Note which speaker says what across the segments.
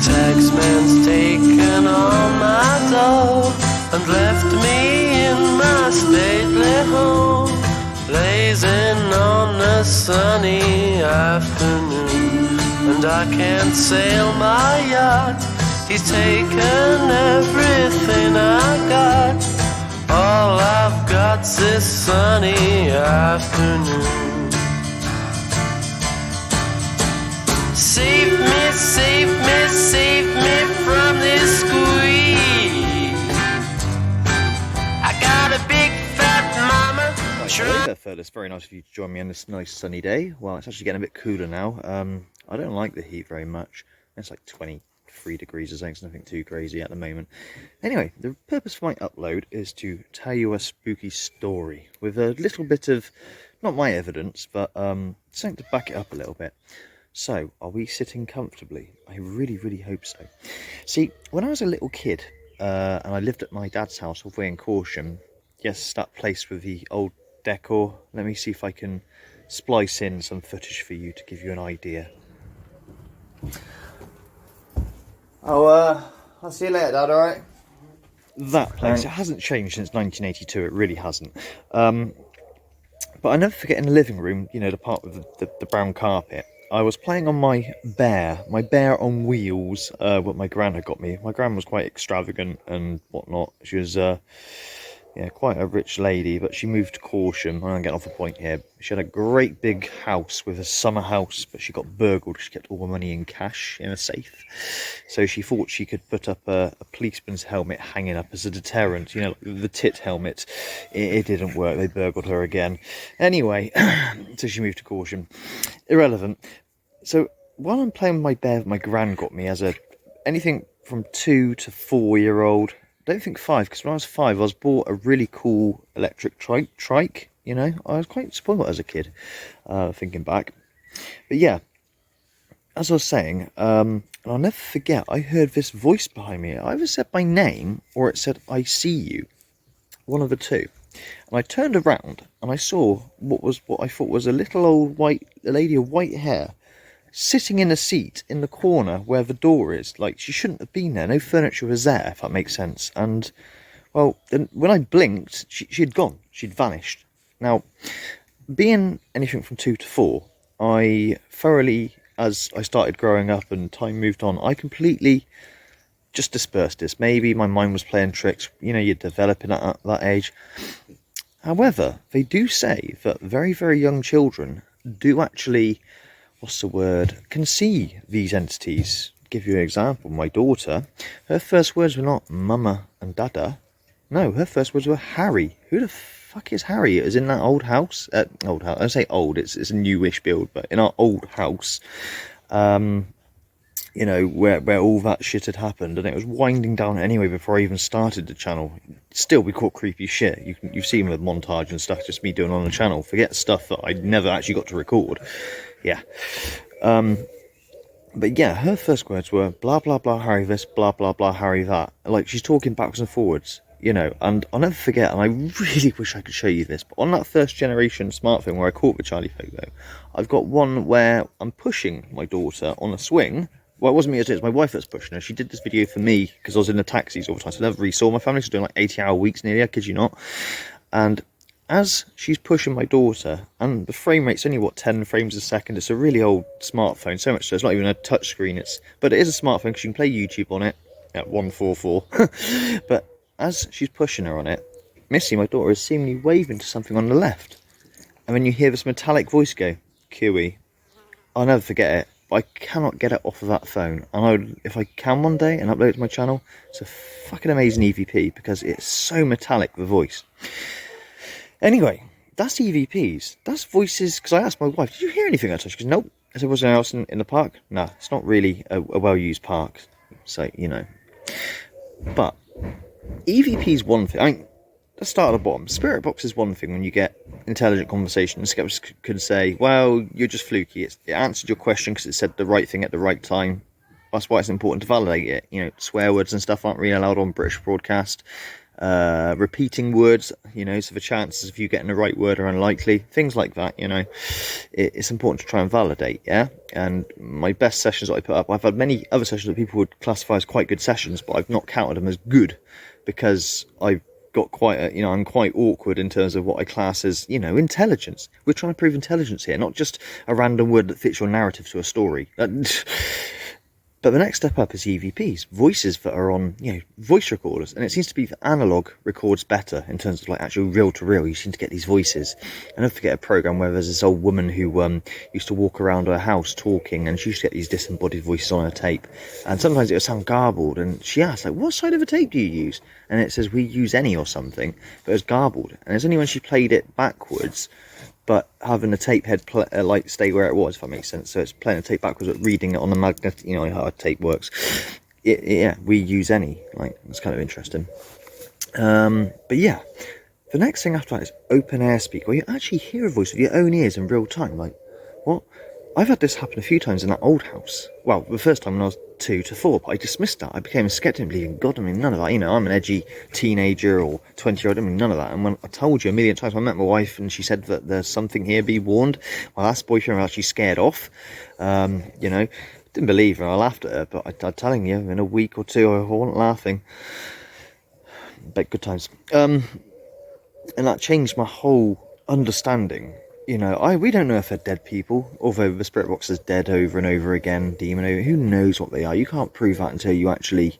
Speaker 1: taxman's taken all my dough and left me in my stately home, blazing on a sunny afternoon. And I can't sail my yacht, he's taken everything I got. All I've got's this sunny afternoon. Save me, save me, save me from this squeeze. I got a big fat mama.
Speaker 2: Hello there, fellas. It's very nice of you to join me on this nice sunny day. Well, it's actually getting a bit cooler now. I don't like the heat very much. It's like 23 degrees or something. It's nothing too crazy at the moment. Anyway, the purpose for my upload is to tell you a spooky story with a little bit of, not my evidence, but something to back it up a little bit. So, are we sitting comfortably? I really, really hope so. See, when I was a little kid, and I lived at my dad's house all the way in Corsham, yes, that place with the old decor. Let me see if I can splice in some footage for you to give you an idea. Oh, I'll see you later, Dad, alright? That place, it hasn't changed since 1982, it really hasn't. But I never forget in the living room, you know, the part with the brown carpet, I was playing on my bear on wheels, what my gran had got me. My gran was quite extravagant and whatnot. She was, yeah, quite a rich lady, but she moved to Corsham. I'm getting off the point here. She had a great big house with a summer house, but she got burgled. She kept all the money in cash in a safe. So she thought she could put up a policeman's helmet hanging up as a deterrent, you know, like the tit helmet. It didn't work. They burgled her again. Anyway, so she moved to Corsham. Irrelevant. So while I'm playing with my bear, my gran got me as anything from 2 to 4-year-old. I don't think 5, because when I was 5, I was bought a really cool electric trike, you know. I was quite spoiled as a kid, thinking back. But yeah, as I was saying, and I'll never forget, I heard this voice behind me. It either said my name, or it said, "I see you." One of the two. And I turned around, and I saw what I thought was a little old lady of white hair, sitting in a seat in the corner where the door is. Like, she shouldn't have been there. No furniture was there, if that makes sense. And, well, then when I blinked, she had gone. She'd vanished. Now, being anything from 2 to 4, I thoroughly, as I started growing up and time moved on, I completely just dispersed this. Maybe my mind was playing tricks. You know, you're developing at that age. However, they do say that very, very young children do actually, can see these entities. Give you an example. My daughter, her first words were not "mama" and "dada." No, her first words were "Harry." Who the fuck is Harry? It was in that old house. Old house. I say old. It's a newish build, but in our old house, you know, where all that shit had happened, and it was winding down anyway before I even started the channel. Still, we caught creepy shit. You've seen with montage and stuff, just me doing on the channel. Forget stuff that I never actually got to record. Yeah. But yeah, her first words were blah blah blah Harry this, blah blah blah Harry that. Like, she's talking backwards and forwards, you know. And I'll never forget, and I really wish I could show you this, but on that first generation smartphone where I caught the Charlie photo, I've got one where I'm pushing my daughter on a swing. Well, it wasn't me, it was my wife that's pushing her. She did this video for me because I was in the taxis all the time, so I never really saw my family. She was doing like 80-hour weeks nearly, I kid you not. And as she's pushing my daughter, and the frame rate's only, 10 frames a second. It's a really old smartphone, so much so it's not even a touch screen. But it is a smartphone because you can play YouTube on it at 144. But as she's pushing her on it, Missy, my daughter, is seemingly waving to something on the left. And then you hear this metallic voice go, "QE." I'll never forget it. But I cannot get it off of that phone. And if I can one day and upload it to my channel, it's a fucking amazing EVP because it's so metallic, the voice. Anyway, that's EVPs. That's voices. Because I asked my wife, "Did you hear anything?" She goes, "Nope." I said, "Was there anything else in the park?" "Nah, it's not really a well-used park." So, you know. But EVP's one thing. I mean, let's start at the bottom. Spirit box is one thing when you get intelligent conversation. Skeptics could say, "Well, you're just fluky. It answered your question because it said the right thing at the right time." That's why it's important to validate it. You know, swear words and stuff aren't really allowed on British broadcast. repeating words, you know, so the chances of you getting the right word are unlikely, things like that, you know. It's important to try and validate, yeah. And my best sessions that I put up, I've had many other sessions that people would classify as quite good sessions, but I've not counted them as good because I've got quite a, you know, I'm quite awkward in terms of what I class as, you know, intelligence. We're trying to prove intelligence here, not just a random word that fits your narrative to a story. But the next step up is EVPs, voices that are on, you know, voice recorders. And it seems to be that analog records better in terms of like actual reel to reel. You seem to get these voices. And don't forget a program where there's this old woman who used to walk around her house talking, and she used to get these disembodied voices on her tape. And sometimes it would sound garbled. And she asked, like, what side of a tape do you use? And it says, we use any or something. But it was garbled. And it's only when she played it backwards, but having the tape head like stay where it was, if that makes sense. So it's playing the tape backwards, but reading it on the magnet, you know how a tape works. Yeah, we use any. Like, it's kind of interesting. But yeah, the next thing after that is open air speak, where you actually hear a voice with your own ears in real time. Like, what? I've had this happen a few times in that old house. Well, the first time when I was 2 to 4, but I dismissed that. I became a skeptic, believing God. I mean, none of that. You know, I'm an edgy teenager or 20-year-old. I mean, none of that. And when I told you a million times, I met my wife and she said that there's something here, be warned. My last boyfriend was actually scared off. You know, didn't believe her. I laughed at her, but I'm telling you, in a week or two, I wasn't laughing. But good times. And that changed my whole understanding. You know, we don't know if they're dead people, although the spirit box is dead over and over again, demon over, who knows what they are. You can't prove that until you actually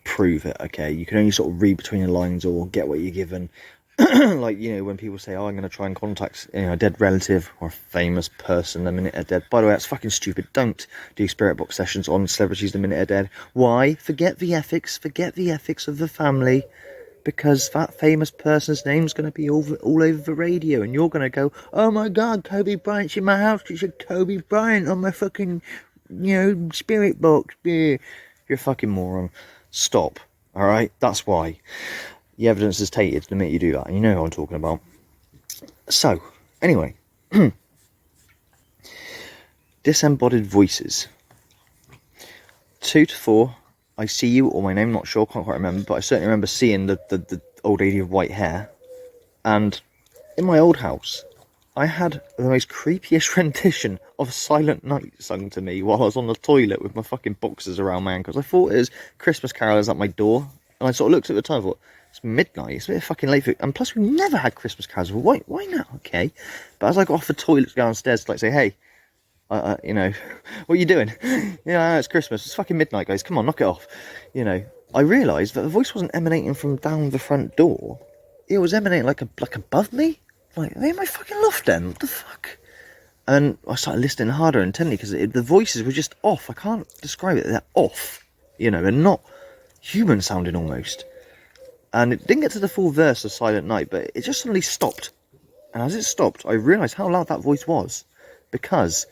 Speaker 2: prove it, okay? You can only sort of read between the lines or get what you're given. Like, you know, when people say, oh, I'm going to try and contact, you know, a dead relative or a famous person the minute they're dead. By the way, that's fucking stupid. Don't do spirit box sessions on celebrities the minute they're dead. Why? Forget the ethics of the family. Because that famous person's name's going to be all over the radio, and you're going to go, oh my God, Kobe Bryant's in my house. It's a Kobe Bryant on my fucking, you know, spirit box. Yeah. You're a fucking moron. Stop. All right? That's why. The evidence is tainted the minute you do that, and you know who I'm talking about. So, anyway. Disembodied voices. 2 to 4. I see you, or my name, not sure, can't quite remember, but I certainly remember seeing the old lady with white hair. And in my old house, I had the most creepiest rendition of Silent Night sung to me while I was on the toilet with my fucking boxers around my ankles. I thought it was Christmas carolers at my door, and I sort of looked at the time and thought, it's midnight, it's a bit fucking late for... And plus, we never had Christmas carols. Well, why not? Okay. But as I got off the toilet to go downstairs to like say, hey, you know, what are you doing? Yeah, it's Christmas. It's fucking midnight, guys. Come on, knock it off. You know, I realised that the voice wasn't emanating from down the front door. It was emanating like above me. Like, are they in my fucking loft then? What the fuck? And I started listening harder intently because the voices were just off. I can't describe it. They're off. You know, they're not human sounding almost. And it didn't get to the full verse of Silent Night, but it just suddenly stopped. And as it stopped, I realised how loud that voice was, because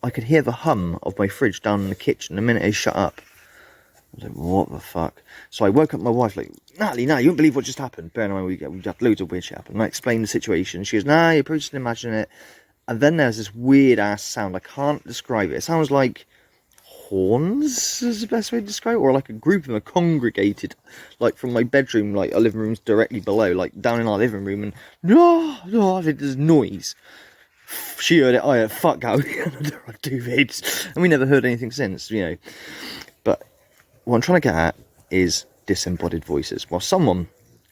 Speaker 2: I could hear the hum of my fridge down in the kitchen the minute it shut up. I was like, what the fuck? So I woke up my wife like, Natalie, you won't believe what just happened. Bear in mind, we had loads of weird shit happen. And I explained the situation. She goes, nah, you're probably just imagining it. And then there's this weird ass sound. I can't describe it. It sounds like horns is the best way to describe it. Or like a group of them are congregated, like from my bedroom, like our living room's directly below, like down in our living room. And I think there's noise. She heard it, I heard, fuck out, I do vids. And we never heard anything since, you know. But what I'm trying to get at is disembodied voices. Well, someone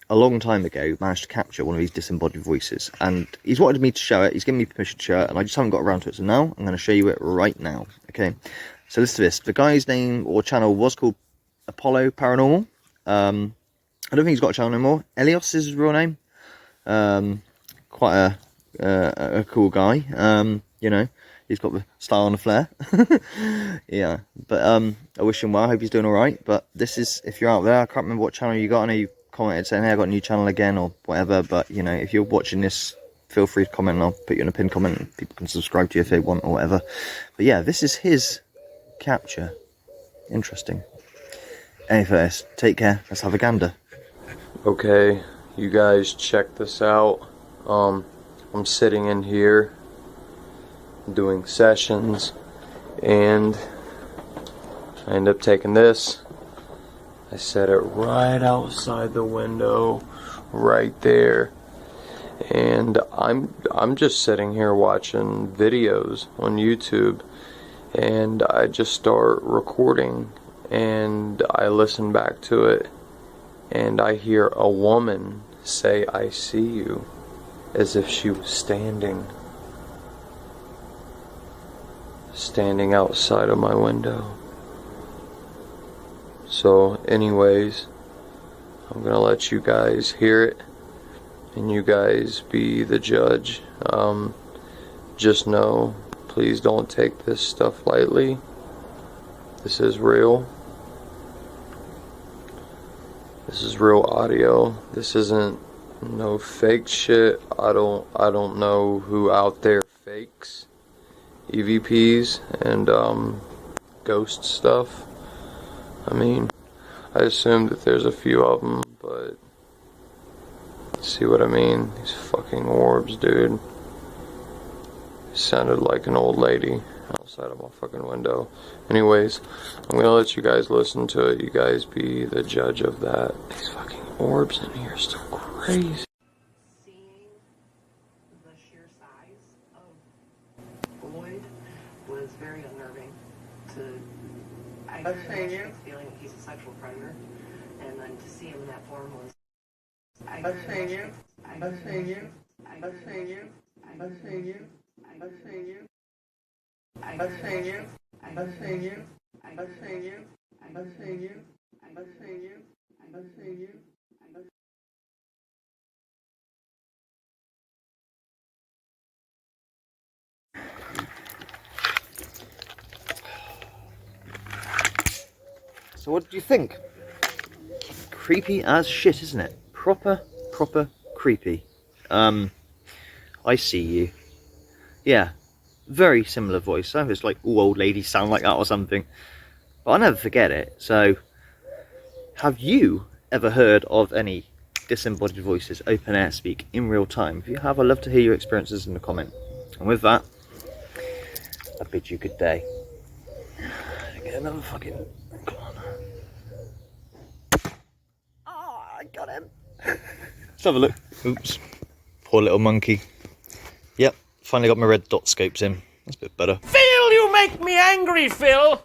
Speaker 2: a long time ago managed to capture one of these disembodied voices, and he's wanted me to show it. He's given me permission to show it, and I just haven't got around to it. So now I'm going to show you it right now. Okay, so listen to this. The guy's name or channel was called Apollo Paranormal. I don't think he's got a channel anymore. Elios is his real name. Quite a cool guy. You know, he's got the style and the flair. Yeah, but I wish him well. I hope he's doing all right. But this is, if you're out there, I can't remember what channel you got. I know you commented saying, hey, I got a new channel again or whatever. But you know, if you're watching this, feel free to comment, and I'll put you in a pinned comment, and people can subscribe to you if they want or whatever. But yeah, this is his capture. Interesting. Anyway, take care. Let's have a gander.
Speaker 3: Okay, you guys check this out. I'm sitting in here doing sessions, and I end up taking this I set it right outside the window, right there. And I'm just sitting here watching videos on YouTube, and I just start recording, and I listen back to it, and I hear a woman say, "I see you," as if she was standing outside of my window. So anyways, I'm gonna let you guys hear it, and you guys be the judge. Just know, please don't take this stuff lightly. This is real. This is real audio. This isn't no fake shit. I don't know who out there fakes EVPs and ghost stuff. I mean, I assume that there's a few of them, but see what I mean? These fucking orbs, dude. It sounded like an old lady outside of my fucking window. Anyways, I'm gonna let you guys listen to it. You guys be the judge of that. These fucking orbs in here are so crazy.
Speaker 4: Seeing the sheer size of Lloyd was very unnerving. I very much was feeling that he's a sexual predator, and then to see him in that form was.
Speaker 2: So what did you think? Creepy as shit, isn't it? Proper creepy. I see you. Yeah, very similar voice. So it's like all old ladies sound like that or something. But I'll never forget it. So, have you ever heard of any disembodied voices, open air speak in real time? If you have, I'd love to hear your experiences in the comment. And with that, I bid you good day. Get another fucking... Come on. Oh, I got him. Let's have a look. Oops. Poor little monkey. Yep, finally got my red dot scopes in. That's a bit better.
Speaker 1: Phil, you make me angry, Phil!